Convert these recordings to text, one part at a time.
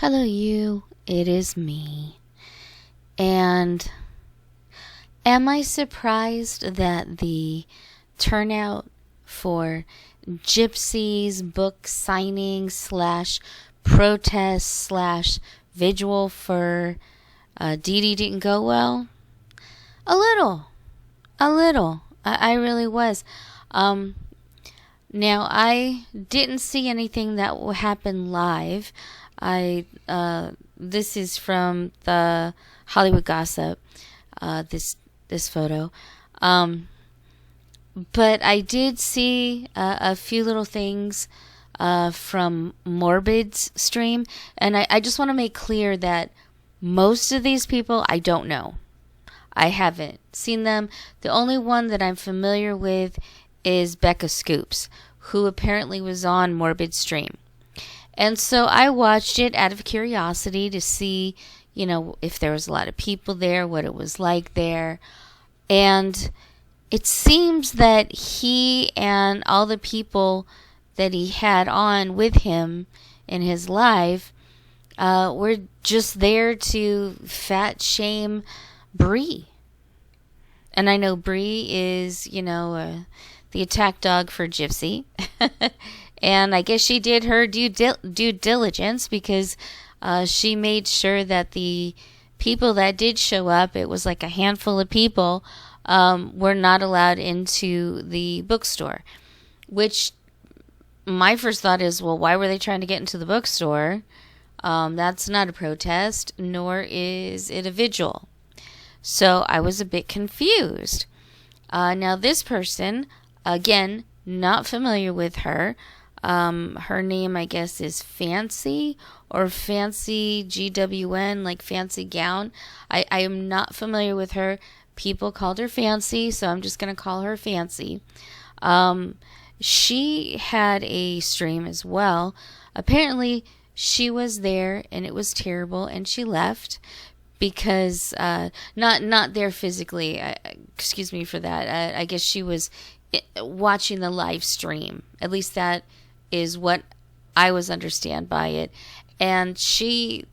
Hello, you. It is me. And am I surprised that the turnout for Gypsy's book signing / protest / vigil for Dede didn't go well? A little. I really was. Now, I didn't see anything that will happen live. This is from the Hollywood Gossip, this photo. But I did see a few little things from Morbid's stream, and I just want to make clear that most of these people I don't know. I haven't seen them. The only one that I'm familiar with is Becca Scoops, who apparently was on Morbid's stream. And so I watched it out of curiosity to see, if there was a lot of people there, what it was like there. And it seems that he and all the people that he had on with him in his live were just there to fat shame Bree. And I know Bree is, the attack dog for Gypsy. And I guess she did her due diligence because she made sure that the people that did show up, it was like a handful of people, were not allowed into the bookstore. Which my first thought is, well, why were they trying to get into the bookstore? That's not a protest, nor is it a vigil. So I was a bit confused. Now this person, again, not familiar with her. Her name, I guess, is Fancy or Fancy GWN, like Fancy Gown. I am not familiar with her. People called her Fancy, so I'm just going to call her Fancy. She had a stream as well. Apparently, she was there and it was terrible, and she left because not there physically. Excuse me for that. I guess she was watching the live stream. At least that is what I was understand by it. And she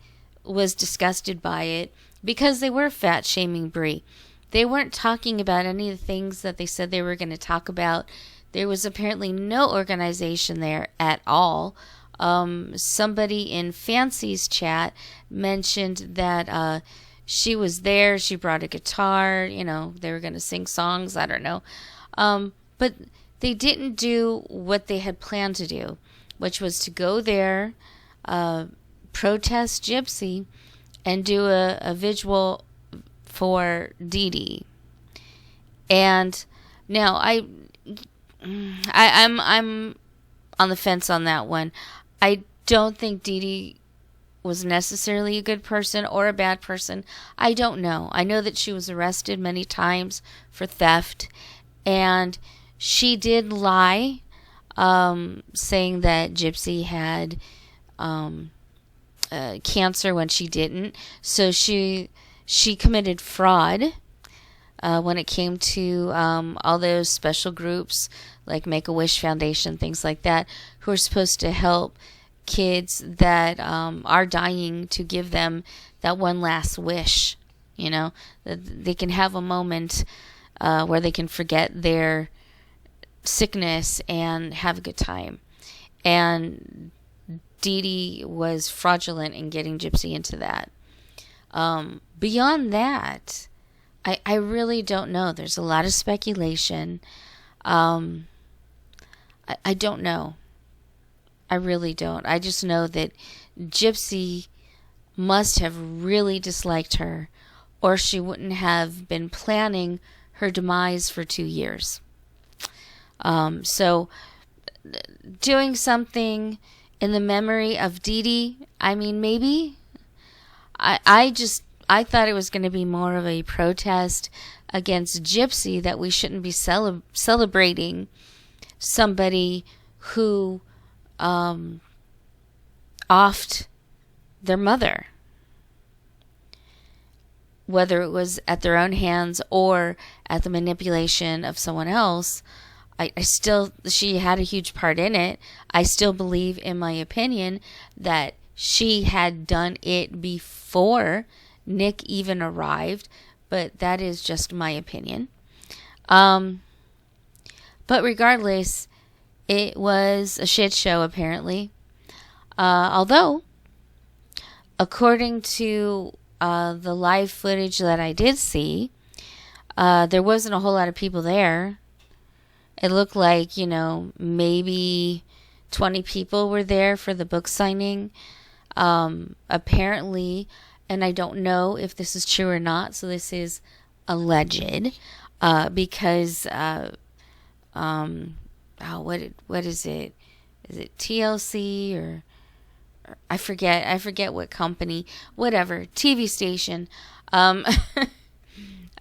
was disgusted by it because they were fat shaming Bree. They weren't talking about any of the things that they said they were going to talk about. There was apparently no organization there at all. Somebody in Fancy's chat mentioned that she was there. She brought a guitar. They were going to sing songs. I don't know. But they didn't do what they had planned to do, which was to go there, protest Gypsy, and do a vigil for Dede. And now I'm on the fence on that one. I don't think Dede was necessarily a good person or a bad person. I don't know. I know that she was arrested many times for theft, and she did lie, saying that Gypsy had cancer when she didn't. So she committed fraud when it came to all those special groups like Make-A-Wish Foundation, things like that, who are supposed to help kids that are dying, to give them that one last wish. That they can have a moment where they can forget their sickness and have a good time. And Dede was fraudulent in getting Gypsy into that. Beyond that, I really don't know. There's a lot of speculation. I don't know. I really don't. I just know that Gypsy must have really disliked her, or she wouldn't have been planning her demise for 2 years. So doing something in the memory of Dede, I mean, maybe. I thought it was going to be more of a protest against Gypsy, that we shouldn't be celebrating somebody who offed their mother, whether it was at their own hands or at the manipulation of someone else. She had a huge part in it. I still believe, in my opinion, that she had done it before Nick even arrived, but that is just my opinion. But regardless, it was a shit show apparently. Although, according to the live footage that I did see, there wasn't a whole lot of people there. It looked like, maybe 20 people were there for the book signing. Apparently, and I don't know if this is true or not, so this is alleged, because, what is it? Is it TLC or I forget what company, whatever, TV station,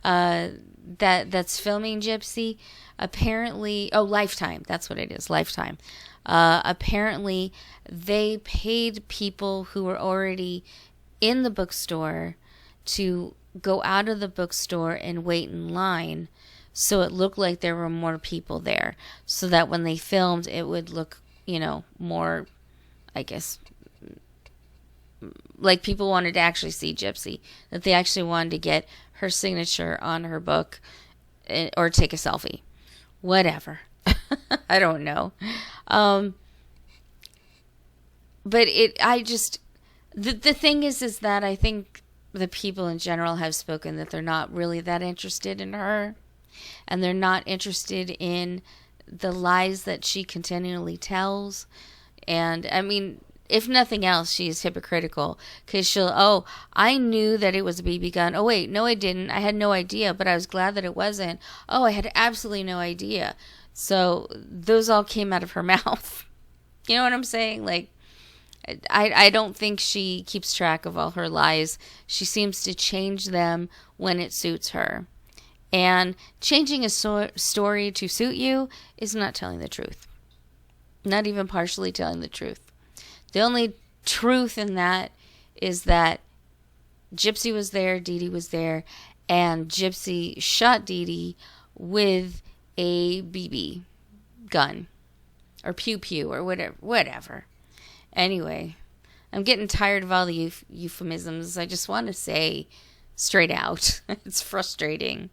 that's filming Gypsy. Apparently, Lifetime, that's what it is, Lifetime. Apparently, they paid people who were already in the bookstore to go out of the bookstore and wait in line, so it looked like there were more people there, so that when they filmed, it would look, more, I guess, like people wanted to actually see Gypsy, that they actually wanted to get her signature on her book or take a selfie. Whatever. I don't know. But the thing is that I think the people in general have spoken that they're not really that interested in her, and they're not interested in the lies that she continually tells. And I mean, if nothing else, she is hypocritical, because I knew that it was a BB gun. Oh, wait, no, I didn't. I had no idea, but I was glad that it wasn't. Oh, I had absolutely no idea. So those all came out of her mouth. You know what I'm saying? Like, I don't think she keeps track of all her lies. She seems to change them when it suits her. And changing a story to suit you is not telling the truth. Not even partially telling the truth. The only truth in that is that Gypsy was there, Dede was there, and Gypsy shot Dede with a BB gun or pew pew or whatever. Anyway, I'm getting tired of all the euphemisms. I just want to say straight out. It's frustrating.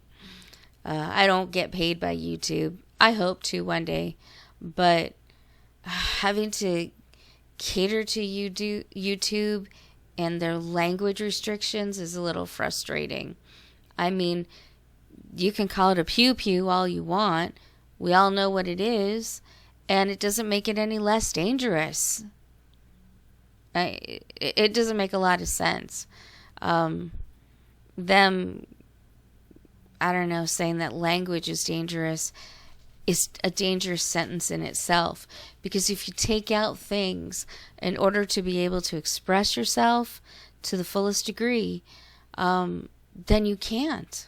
I don't get paid by YouTube. I hope to one day, but having to cater to YouTube and their language restrictions is a little frustrating. I mean, you can call it a pew pew all you want. We all know what it is, and it doesn't make it any less dangerous. It doesn't make a lot of sense. Saying that language is dangerous is a dangerous sentence in itself, because if you take out things in order to be able to express yourself to the fullest degree, then you can't.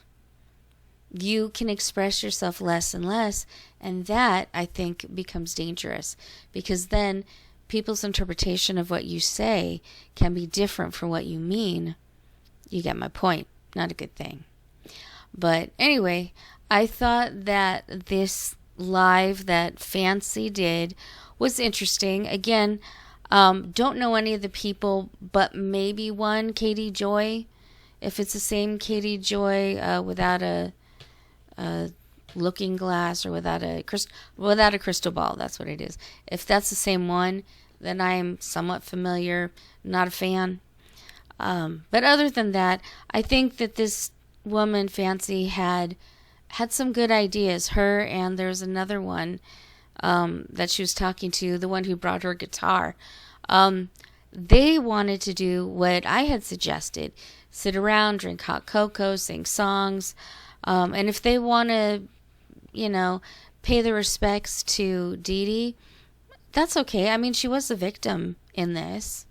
You can express yourself less and less, and that, I think, becomes dangerous, because then people's interpretation of what you say can be different from what you mean. You get my point. Not a good thing. But anyway, I thought that this live that Fancy did was interesting. Again, don't know any of the people, but maybe one, Katie Joy. If it's the same Katie Joy without a looking glass or without a crystal ball, that's what it is. If that's the same one, then I'm somewhat familiar. Not a fan. But other than that, I think that this woman, Fancy, had some good ideas. Her, and there's another one that she was talking to, the one who brought her guitar. They wanted to do what I had suggested: sit around, drink hot cocoa, sing songs, and if they want to, pay the respects to Dede, that's okay. I mean, she was the victim in this,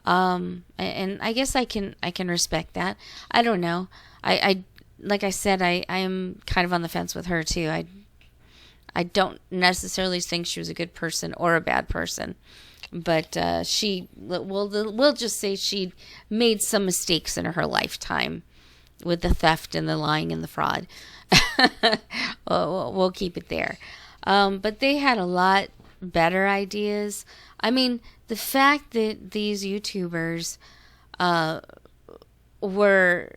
and I guess I can respect that. I don't know. I like I said, I am kind of on the fence with her too. I don't necessarily think she was a good person or a bad person, but we'll just say she made some mistakes in her lifetime with the theft and the lying and the fraud. We'll keep it there. But they had a lot better ideas. I mean, the fact that these YouTubers were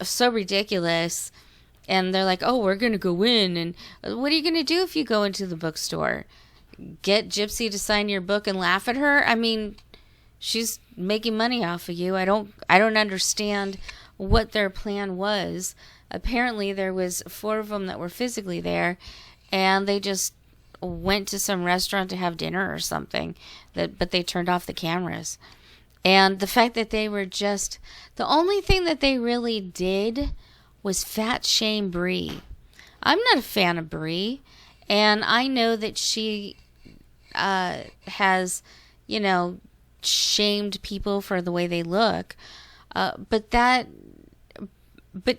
so ridiculous, and they're like, oh, we're going to go in, and what are you going to do if you go into the bookstore? Get Gypsy to sign your book and laugh at her? I mean, she's making money off of you. I don't understand what their plan was. Apparently there was 4 of them that were physically there, and they just went to some restaurant to have dinner or something, but they turned off the cameras. And the fact that they were just, the only thing that they really did was fat shame Bree. I'm not a fan of Bree, and I know that she has, shamed people for the way they look, but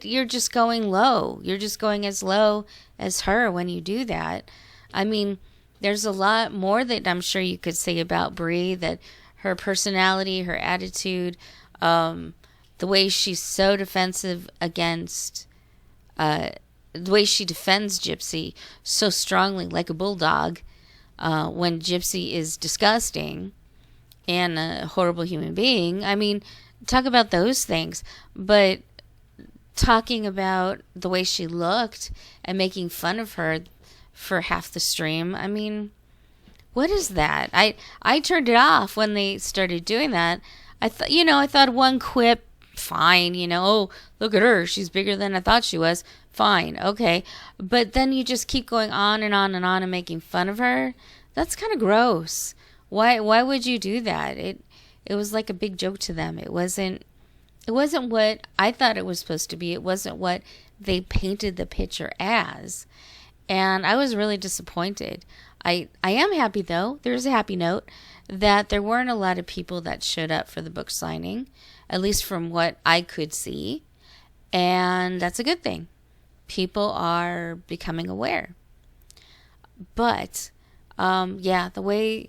you're just going low. You're just going as low as her when you do that. I mean, there's a lot more that I'm sure you could say about Bree, that her personality, her attitude, the way she's so defensive against, the way she defends Gypsy so strongly like a bulldog, when Gypsy is disgusting and a horrible human being. I mean, talk about those things. But talking about the way she looked and making fun of her for half the stream, I mean, what is that? I turned it off when they started doing that. I thought one quip, fine, oh, look at her, she's bigger than I thought she was. Fine, okay. But then you just keep going on and on and on and making fun of her. That's kind of gross. Why would you do that? It was like a big joke to them. It wasn't what I thought it was supposed to be. It wasn't what they painted the picture as. And I was really disappointed. I am happy, though. There's a happy note that there weren't a lot of people that showed up for the book signing, at least from what I could see. And that's a good thing. People are becoming aware. But, the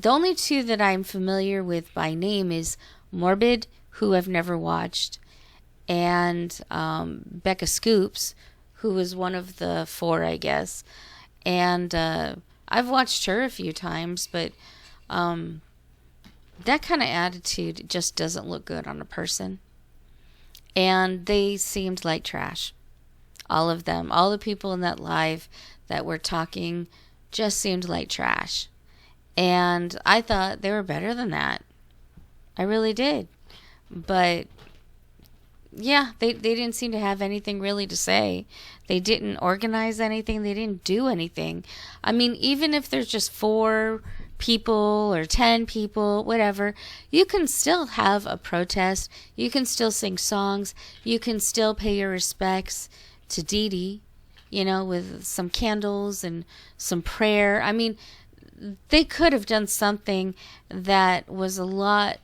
only 2 that I'm familiar with by name is Morbid, who I've never watched, and Becca Scoops, who was one of the 4, I guess. And I've watched her a few times, but that kind of attitude just doesn't look good on a person. And they seemed like trash. All of them. All the people in that live that were talking just seemed like trash. And I thought they were better than that. I really did. But yeah, they didn't seem to have anything really to say. They didn't organize anything. They didn't do anything. I mean, even if there's just 4 people or 10 people, whatever, you can still have a protest. You can still sing songs. You can still pay your respects to Dede, with some candles and some prayer. I mean, they could have done something that was a lot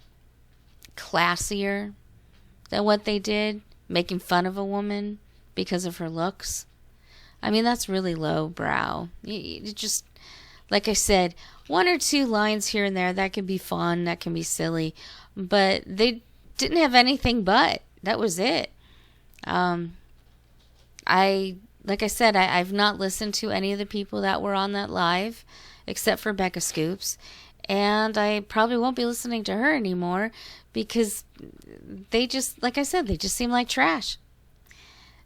classier than what they did, making fun of a woman because of her looks. I mean, that's really low brow. You just, like I said, 1 or 2 lines here and there, that can be fun, that can be silly, but they didn't have anything but. That was it. Like I said, I've not listened to any of the people that were on that live, except for Becca Scoops, and I probably won't be listening to her anymore because they just, like I said, they just seem like trash.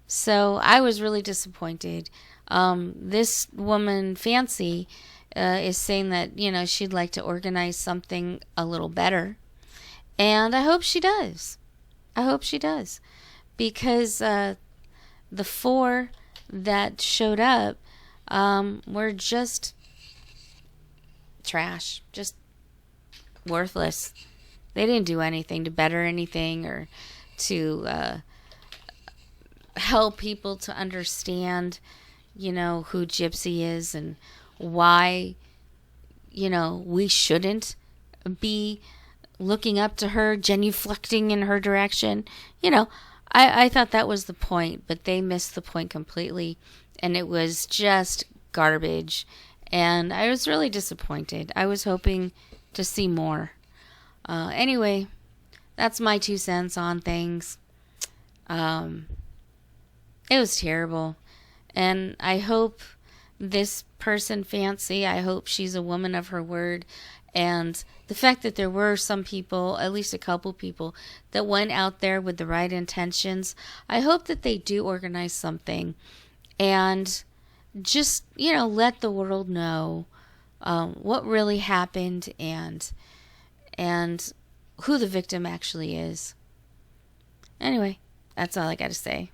So I was really disappointed. This woman, Fancy, is saying that, she'd like to organize something a little better, and I hope she does. I hope she does, because the 4 that showed up were just trash, just worthless. They didn't do anything to better anything or to help people to understand, who Gypsy is and why, we shouldn't be looking up to her, genuflecting in her direction. I thought that was the point, but they missed the point completely, and it was just garbage, and I was really disappointed. I was hoping to see more. Anyway, that's my 2 cents on things. It was terrible, and I hope this person, Fancy, I hope she's a woman of her word, and the fact that there were some people, at least a couple people, that went out there with the right intentions, I hope that they do organize something and just, let the world know what really happened and who the victim actually is. Anyway, that's all I got to say.